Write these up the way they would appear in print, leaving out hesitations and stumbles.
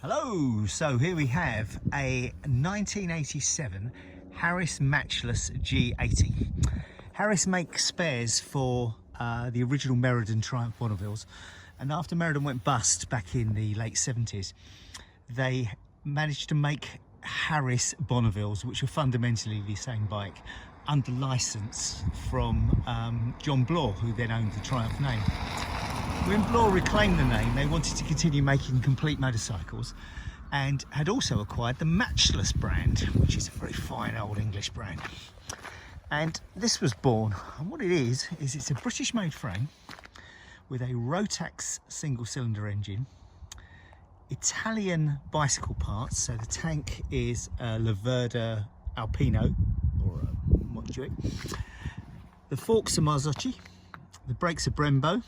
Hello, so here we have a 1987 Harris Matchless G80. Harris makes spares for the original Meriden Triumph Bonnevilles, and after Meriden went bust back in the late 70s, they managed to make Harris Bonnevilles, which are fundamentally the same bike, under license from John Bloor, who then owned the Triumph name. When Bloor reclaimed the name, they wanted to continue making complete motorcycles and had also acquired the Matchless brand, which is a very fine old English brand. And this was born, and what it is it's a British made frame with a Rotax single cylinder engine, Italian bicycle parts, so the tank is a Laverda Alpino or a Montjuic, the forks are Marzocchi, the brakes are Brembo,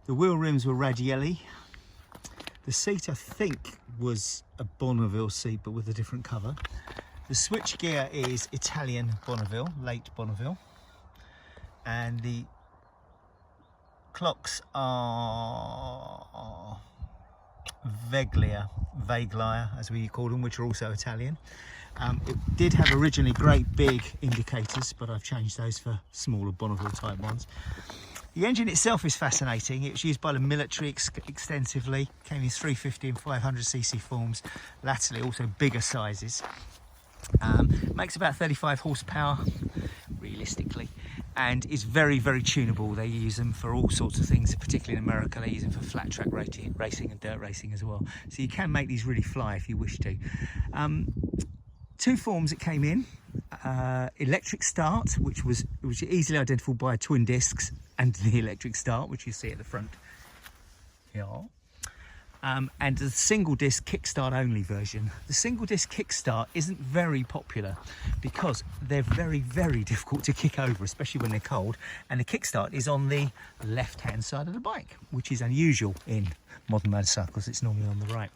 the wheel rims were Radielli, the seat I think was a Bonneville seat but with a different cover, the switch gear is Italian Bonneville, late Bonneville, and the clocks are Veglia as we call them, which are also Italian. It did have originally great big indicators, but I've changed those for smaller Bonneville type ones. The engine itself is fascinating. It was used by the military extensively, came in 350 and 500cc forms, latterly also bigger sizes. Makes about 35 horsepower realistically, and is very, very tunable. They use them for all sorts of things, particularly in America. They use them for flat track racing and dirt racing as well. So you can make these really fly if you wish to. Two forms it came in, electric start, which was easily identifiable by twin discs, and the electric start, which you see at the front here, and the single disc kickstart only version. The single disc kickstart isn't very popular because they're very, very difficult to kick over, especially when they're cold, and the kickstart is on the left hand side of the bike, which is unusual in modern motorcycles. It's normally on the right.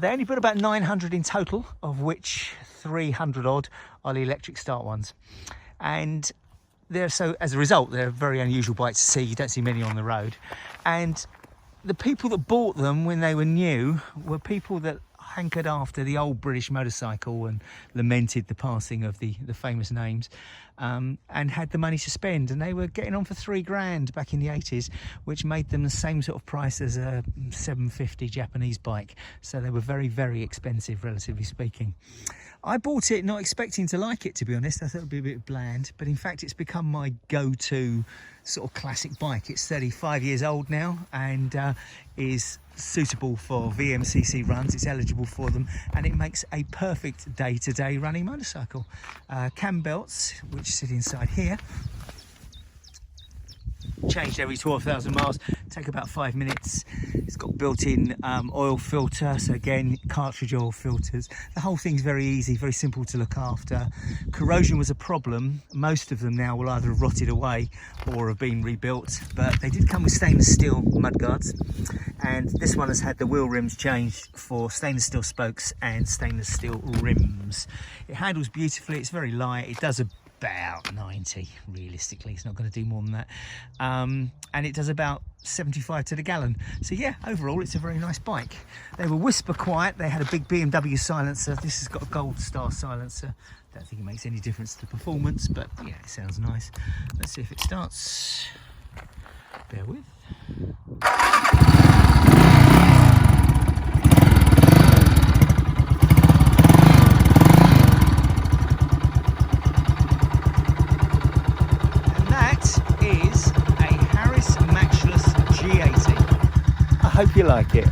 They only put about 900 in total, of which 300 odd are the electric start ones, and so as a result they're a very unusual bike to see. You don't see many on the road, and the people that bought them when they were new were people that hankered after the old British motorcycle and lamented the passing of the famous names, and had the money to spend, and they were getting on for £3 back in the 80s, which made them the same sort of price as a 750 Japanese bike. So they were very, very expensive, relatively speaking. I bought it not expecting to like it, to be honest. I thought it would be a bit bland, but in fact it's become my go-to sort of classic bike. It's 35 years old now and is suitable for VMCC runs. It's eligible for them, and it makes a perfect day-to-day running motorcycle. Cam belts, which sit inside here, changed every 12,000 miles, take about 5 minutes. It's got built-in oil filter, so again, cartridge oil filters. The whole thing's very easy, very simple to look after. Corrosion was a problem. Most of them now will either have rotted away or have been rebuilt, but they did come with stainless steel mudguards, and this one has had the wheel rims changed for stainless steel spokes and stainless steel rims. It handles beautifully. It's very light. It does about 90 realistically. It's not going to do more than that, and it does about 75 to the gallon. So yeah, overall it's a very nice bike. They were whisper quiet. They had a big BMW silencer. This has got a Gold Star silencer. Don't think it makes any difference to performance, but yeah, it sounds nice. Let's see if it starts. Bear with. I hope you like it.